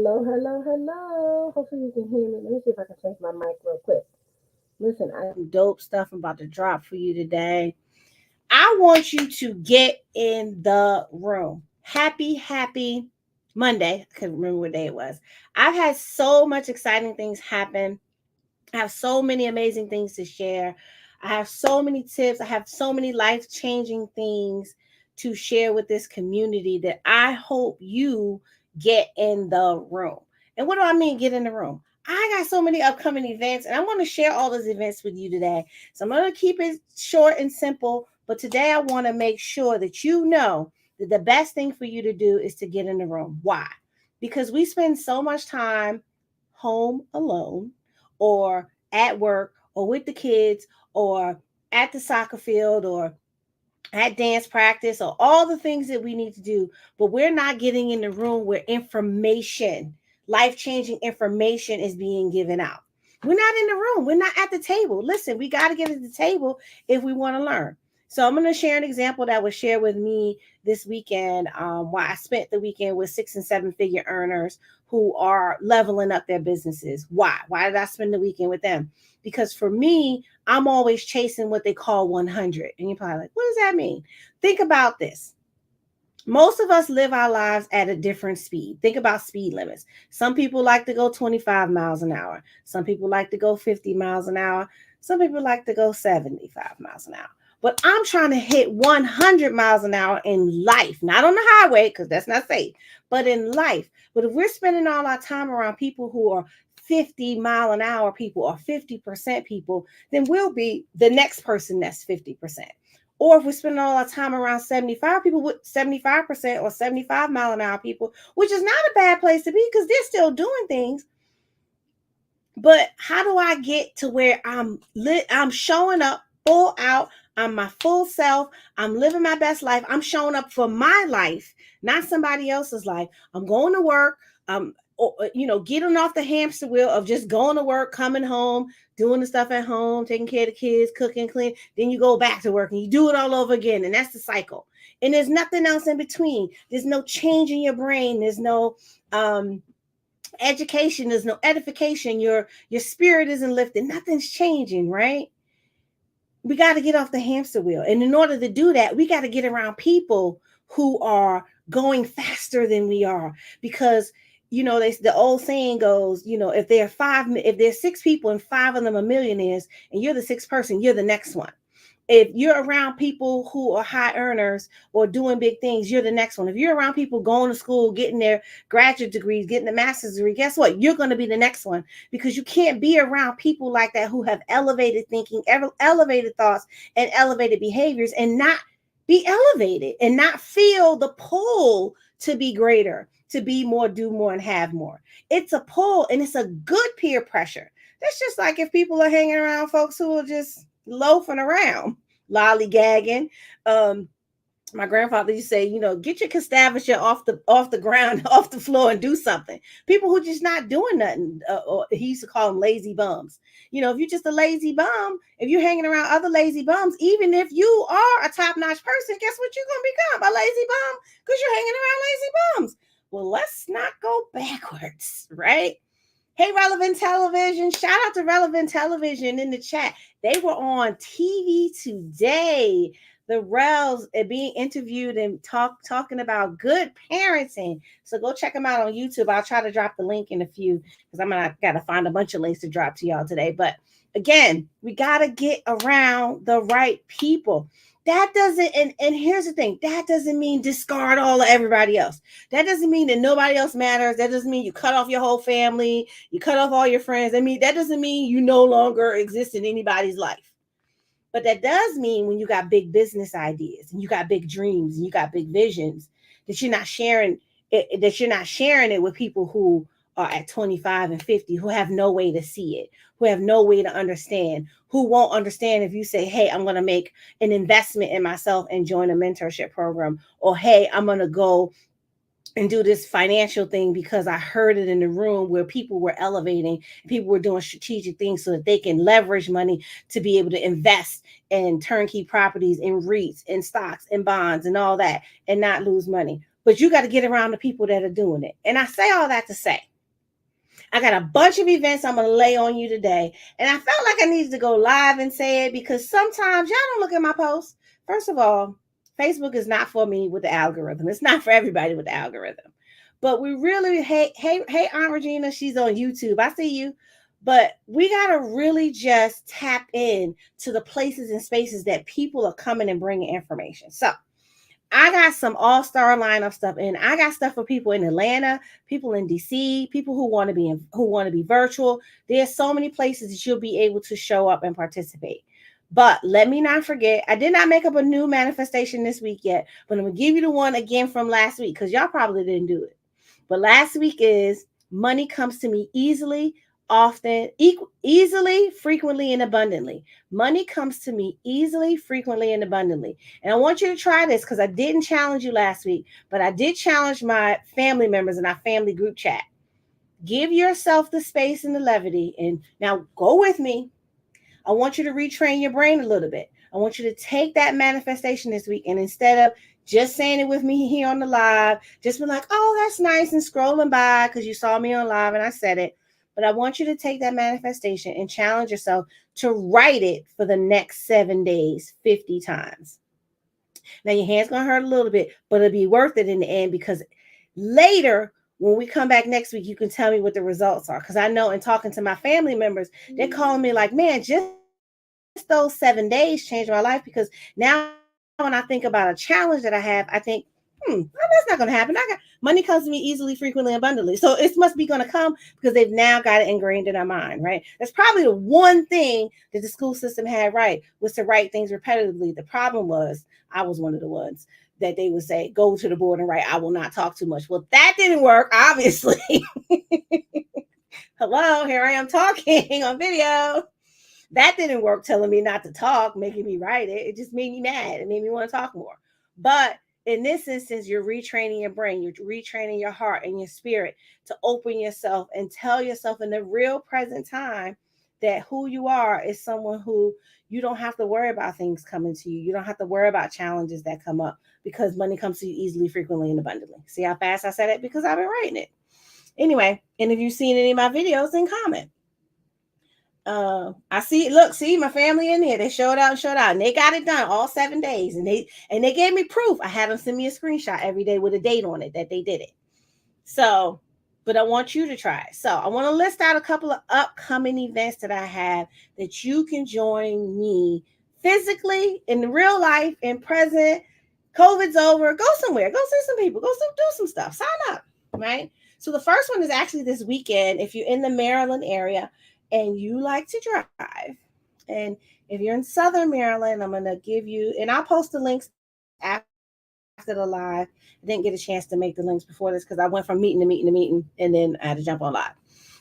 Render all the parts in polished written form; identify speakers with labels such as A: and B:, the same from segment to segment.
A: Hello, hello, hello. Hopefully you can hear me. Let me see if I can change my mic real quick. Listen, I got some dope stuff I'm about to drop for you today. I want you to get in the room. Happy Monday. I couldn't remember what day it was. I've had so much exciting things happen. I have so many amazing things to share. I have so many tips. I have so many life changing things to share with this community that I hope you get in the room. And what do I mean, get in the room? I got so many upcoming events, and I'm going to share all those events with you today. So I'm going to keep it short and simple. But today I want to make sure that you know that the best thing for you to do is to get in the room. Why? Because we spend so much time home alone or at work or with the kids or at the soccer field or at dance practice or all the things that we need to do, but we're not getting in the room where information, life-changing information is being given out. We're not in the room. We're not at the table. Listen, we got to get at the table if we want to learn. So I'm going to share an example that was shared with me this weekend, while I spent the weekend with 6 and 7 figure earners who are leveling up their businesses. Why? Why did I spend the weekend with them? Because for me, I'm always chasing what they call 100. And you're probably like, what does that mean? Think about this. Most of us live our lives at a different speed. Think about speed limits. Some people like to go 25 miles an hour. Some people like to go 50 miles an hour. Some people like to go 75 miles an hour. But I'm trying to hit 100 miles an hour in life, not on the highway, because that's not safe, but in life. But if we're spending all our time around people who are 50-mile-an-hour people or 50% people, then we'll be the next person that's 50%. Or if we're spending all our time around 75 people with 75% or 75-mile-an-hour people, which is not a bad place to be because they're still doing things. But how do I get to where I'm showing up full out, I'm my full self, I'm living my best life, I'm showing up for my life, not somebody else's life. I'm going to work, getting off the hamster wheel of just going to work, coming home, doing the stuff at home, taking care of the kids, cooking, clean. Then you go back to work and you do it all over again. And that's the cycle. And there's nothing else in between. There's no change in your brain. There's no education. There's no edification. Your spirit isn't lifted. Nothing's changing, right? We got to get off the hamster wheel. And in order to do that, we got to get around people who are going faster than we are, because the old saying goes, if there's 6 people and 5 of them are millionaires and you're the 6th person, you're the next one. If you're around people who are high earners or doing big things, you're the next one. If you're around people going to school, getting their graduate degrees, getting a master's degree, guess what? You're going to be the next one, because you can't be around people like that who have elevated thinking, elevated thoughts, and elevated behaviors and not be elevated and not feel the pull to be greater, to be more, do more, and have more. It's a pull, and it's a good peer pressure. That's just like if people are hanging around folks who are just loafing around, lollygagging. My grandfather used to say, get your castavature off the ground, off the floor, and do something. People who just not doing nothing, or he used to call them lazy bums. If you're just a lazy bum, if you're hanging around other lazy bums, even if you are a top-notch person, guess what you're going to become? A lazy bum, because you're hanging around lazy bums. Well, let's not go backwards, right? Hey, Relevant Television. Shout out to Relevant Television in the chat. They were on TV today. The Rels are being interviewed and talking about good parenting. So go check them out on YouTube. I'll try to drop the link in a few, because I'm going to got to find a bunch of links to drop to y'all today. But again, we got to get around the right people. That doesn't, and here's the thing, that doesn't mean discard all of everybody else. That doesn't mean that nobody else matters. That doesn't mean you cut off your whole family, you cut off all your friends. That doesn't mean you no longer exist in anybody's life. But that does mean when you got big business ideas and you got big dreams and you got big visions, that you're not sharing it with people who are at 25 and 50, who have no way to see it, who have no way to understand, who won't understand if you say, hey, I'm going to make an investment in myself and join a mentorship program, or hey, I'm going to go and do this financial thing because I heard it in the room where people were elevating, people were doing strategic things so that they can leverage money to be able to invest in turnkey properties, in REITs, in stocks, in bonds, and all that, and not lose money. But you got to get around the people that are doing it. And I say all that to say, I got a bunch of events I'm going to lay on you today. And I felt like I needed to go live and say it because sometimes y'all don't look at my posts. First of all, Facebook is not for me with the algorithm. It's not for everybody with the algorithm. But we really, hey, Aunt Regina, she's on YouTube. I see you. But we got to really just tap in to the places and spaces that people are coming and bringing information. So I got some all-star lineup stuff, and I got stuff for people in Atlanta, people in DC, people who want to be virtual. There's so many places that you'll be able to show up and participate. But let me not forget, I did not make up a new manifestation this week yet, but I'm gonna give you the one again from last week because y'all probably didn't do it. But last week is money comes to me easily, often, easily, frequently, and abundantly. Money comes to me easily, frequently, and abundantly. And I want you to try this because I didn't challenge you last week, but I did challenge my family members in our family group chat. Give yourself the space and the levity. And now go with me. I want you to retrain your brain a little bit. I want you to take that manifestation this week, and instead of just saying it with me here on the live, just be like, oh, that's nice, and scrolling by because you saw me on live and I said it. But I want you to take that manifestation and challenge yourself to write it for the next 7 days, 50 times. Now, your hand's going to hurt a little bit, but it'll be worth it in the end because later, when we come back next week, you can tell me what the results are. Because I know in talking to my family members, they're calling me like, man, just those 7 days changed my life because now when I think about a challenge that I have, I think, that's not going to happen. Money comes to me easily, frequently, abundantly. So it must be going to come because they've now got it ingrained in our mind, right? That's probably the one thing that the school system had right was to write things repetitively. The problem was I was one of the ones that they would say, go to the board and write, I will not talk too much. Well, that didn't work, obviously. Hello, here I am talking on video. That didn't work, telling me not to talk, making me write it. It just made me mad. It made me want to talk more. But in this instance, you're retraining your brain, you're retraining your heart and your spirit to open yourself and tell yourself in the real present time that who you are is someone who you don't have to worry about things coming to you. You don't have to worry about challenges that come up because money comes to you easily, frequently, and abundantly. See how fast I said it? Because I've been writing it. Anyway, and if you've seen any of my videos, then comment. I see. Look, see my family in here. They showed out, and they got it done all 7 days, and they gave me proof. I had them send me a screenshot every day with a date on it that they did it. So, but I want you to try it. So I want to list out a couple of upcoming events that I have that you can join me physically in the real life, in present. COVID's over. Go somewhere. Go see some people. Go do some stuff. Sign up. Right. So the first one is actually this weekend. If you're in the Maryland area and you like to drive, and if you're in Southern Maryland, I'm going to give you, and I'll post the links after the live. I didn't get a chance to make the links before this because I went from meeting to meeting to meeting, and then I had to jump on live.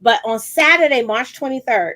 A: But on Saturday, March 23rd,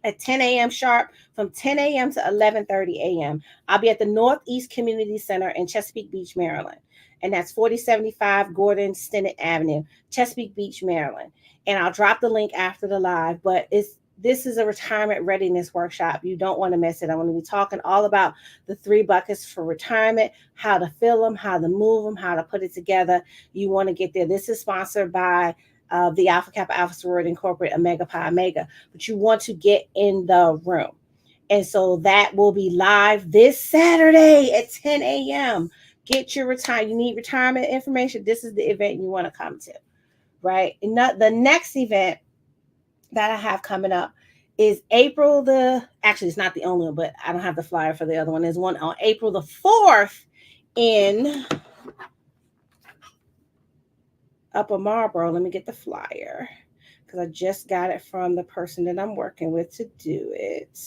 A: at 10 a.m. sharp, from 10 a.m. to 11:30 a.m., I'll be at the Northeast Community Center in Chesapeake Beach, Maryland. And that's 4075 Gordon Stennett Avenue, Chesapeake Beach, Maryland. And I'll drop the link after the live, but this is a retirement readiness workshop. You don't want to miss it. I'm going to be talking all about the 3 buckets for retirement, how to fill them, how to move them, how to put it together. You want to get there. This is sponsored by the Alpha Kappa Alpha Sorority Incorporated, Omega Pi Omega, but you want to get in the room. And so that will be live this Saturday at 10 a.m. Get your you need retirement information. This is the event you want to come to, right? And the next event that I have coming up is actually it's not the only one, but I don't have the flyer for the other one. There's one on April the 4th in Upper Marlboro. Let me get the flyer because I just got it from the person that I'm working with to do it.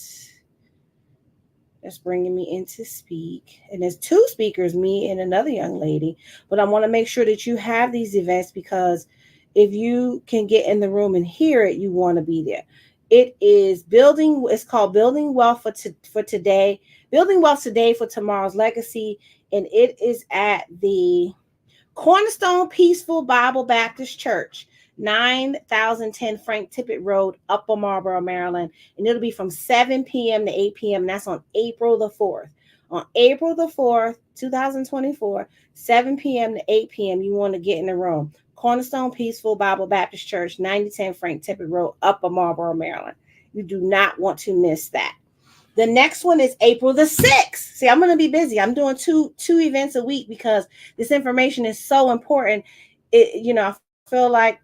A: That's bringing me in to speak. And there's 2 speakers, me and another young lady. But I want to make sure that you have these events because if you can get in the room and hear it, you want to be there. It's called Building Wealth for Today. Building Wealth Today for Tomorrow's Legacy. And it is at the Cornerstone Peaceful Bible Baptist Church, 9010 Frank Tippett Road, Upper Marlboro, Maryland. And it'll be from 7 p.m. to 8 p.m. And that's on April the 4th. On April the 4th, 2024, 7 p.m. to 8 p.m., you want to get in the room. Cornerstone Peaceful Bible Baptist Church, 9010 Frank Tippett Road, Upper Marlboro, Maryland. You do not want to miss that. The next one is April the 6th. See, I'm going to be busy. I'm doing two events a week because this information is so important. I feel like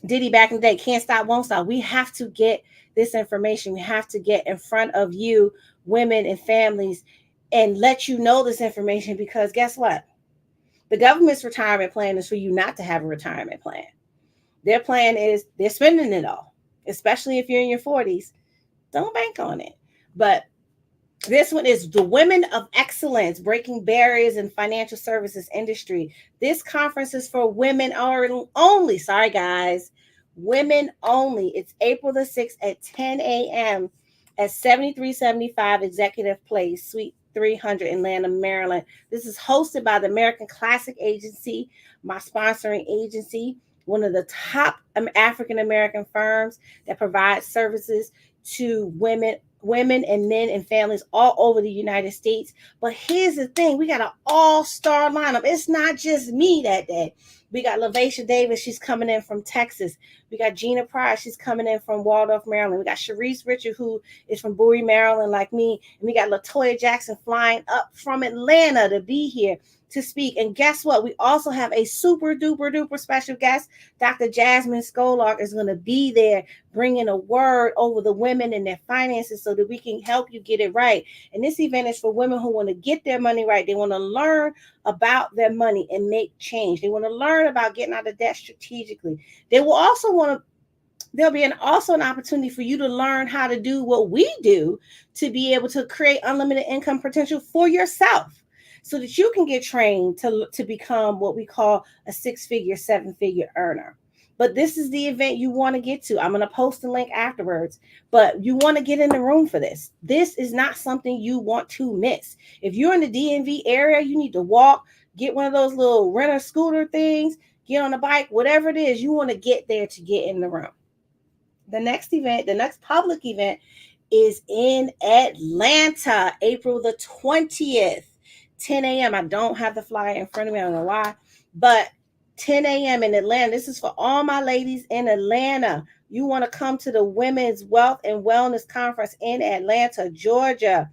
A: Diddy back in the day, can't stop, won't stop. We have to get this information. We have to get in front of you, women and families, and let you know this information, because guess what? The government's retirement plan is for you not to have a retirement plan. Their plan is they're spending it all, especially if you're in your 40s. Don't bank on it. But this one is the Women of Excellence, Breaking Barriers in Financial Services Industry. This conference is for women only. Sorry, guys. Women only. It's April the 6th at 10 a.m. at 7375 Executive Place, Suite 300 in Lanham, Maryland. This is hosted by the American Classic Agency, my sponsoring agency, one of the top African-American firms that provides services to women and men and families all over the United States. But here's the thing, we got an all-star lineup. It's not just me that day. We got LaVacia Davis, she's coming in from Texas. We got Gina Pryor, she's coming in from Waldorf, Maryland. We got Sharice Richard, who is from Bowie, Maryland, like me. And we got LaToya Jackson flying up from Atlanta to be here to speak. And guess what? We also have a super duper duper special guest. Dr. Jasmine Skolark is going to be there bringing a word over the women and their finances so that we can help you get it right. And this event is for women who want to get their money right. They want to learn about their money and make change. They want to learn about getting out of debt strategically. They will also want to there'll be also an opportunity for you to learn how to do what we do to be able to create unlimited income potential for yourself, so that you can get trained to become what we call a 6-figure, 7-figure earner. But this is the event you want to get to. I'm going to post the link afterwards, but you want to get in the room for this. This is not something you want to miss. If you're in the DMV area, you need to walk, get one of those little renter scooter things, get on a bike, whatever it is, you want to get there to get in the room. The next event, the next public event is in Atlanta, April the 20th. 10 a.m. I don't have the flyer in front of me. I don't know why, but 10 a.m. in Atlanta. This is for all my ladies in Atlanta. You want to come to the Women's Wealth and Wellness Conference in Atlanta, Georgia,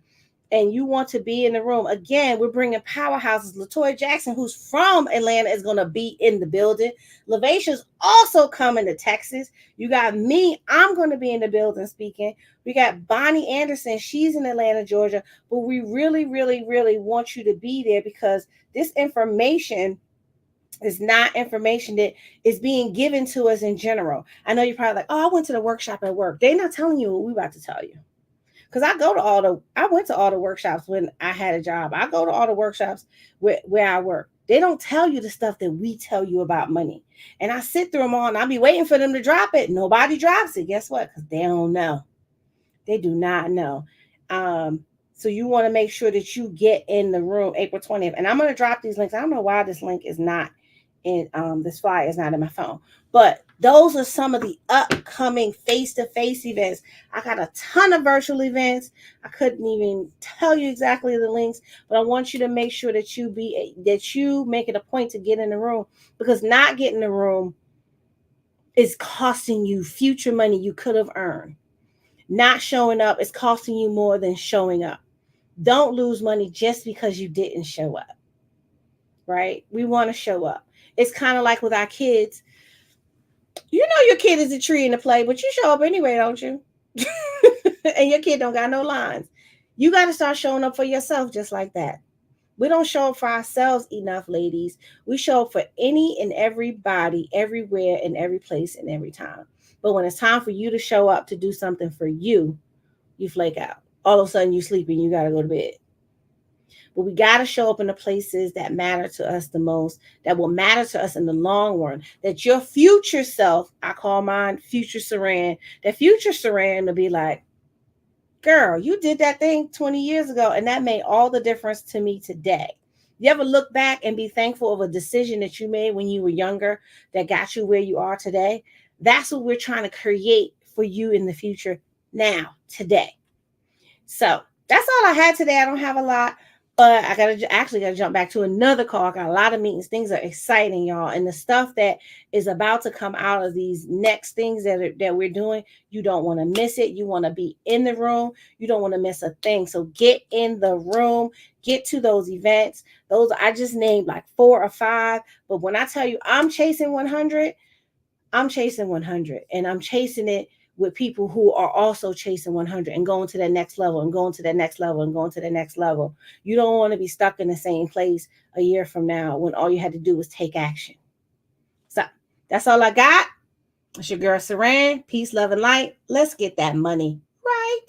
A: and you want to be in the room. Again, we're bringing powerhouses. LaToya Jackson, who's from Atlanta, is going to be in the building. LaVacia's also coming to Texas. You got me. I'm going to be in the building speaking. We got Bonnie Anderson. She's in Atlanta, Georgia. But we really, really, really want you to be there, because this information is not information that is being given to us in general. I know you're probably like, oh, I went to the workshop at work. They're not telling you what we're about to tell you. Because I went to all the workshops when I had a job. I go to all the workshops where I work. They don't tell you the stuff that we tell you about money. And I sit through them all and I'll be waiting for them to drop it. Nobody drops it. Guess what? Because they don't know. They do not know. So you want to make sure that you get in the room April 20th. And I'm going to drop these links. I don't know why this link is not in this flyer is not in my phone. But those are some of the upcoming face-to-face events. I got a ton of virtual events. I couldn't even tell you exactly the links, but I want you to make sure that you make it a point to get in the room, because not getting in the room is costing you future money you could have earned. Not showing up is costing you more than showing up. Don't lose money just because you didn't show up. Right? We want to show up. It's kind of like with our kids. You know your kid is a tree in the play, but you show up anyway, don't you? And your kid don't got no lines. You got to start showing up for yourself just like that. We don't show up for ourselves enough, ladies. We show up for any and everybody, everywhere, in every place, and every time. But when it's time for you to show up to do something for you, you flake out. All of a sudden you sleep and you got to go to bed. But we got to show up in the places that matter to us the most, that will matter to us in the long run, that your future self, I call mine Future Saran, that Future Saran will be like, girl, you did that thing 20 years ago, and that made all the difference to me today. You ever look back and be thankful of a decision that you made when you were younger that got you where you are today? That's what we're trying to create for you in the future now, today. So that's all I had today. I don't have a lot. But I gotta jump back to another call. I got a lot of meetings. Things are exciting, y'all, and the stuff that is about to come out of these next things that we're doing. You don't want to miss it. You want to be in the room. You don't want to miss a thing. So get in the room. Get to those events. Those I just named like 4 or 5. But when I tell you I'm chasing 100, I'm chasing 100, and I'm chasing it with people who are also chasing 100 and going to that next level and going to that next level and going to the next level. You don't want to be stuck in the same place a year from now when all you had to do was take action. So that's all I got. It's your girl Saran. Peace, love, and light. Let's get that money right.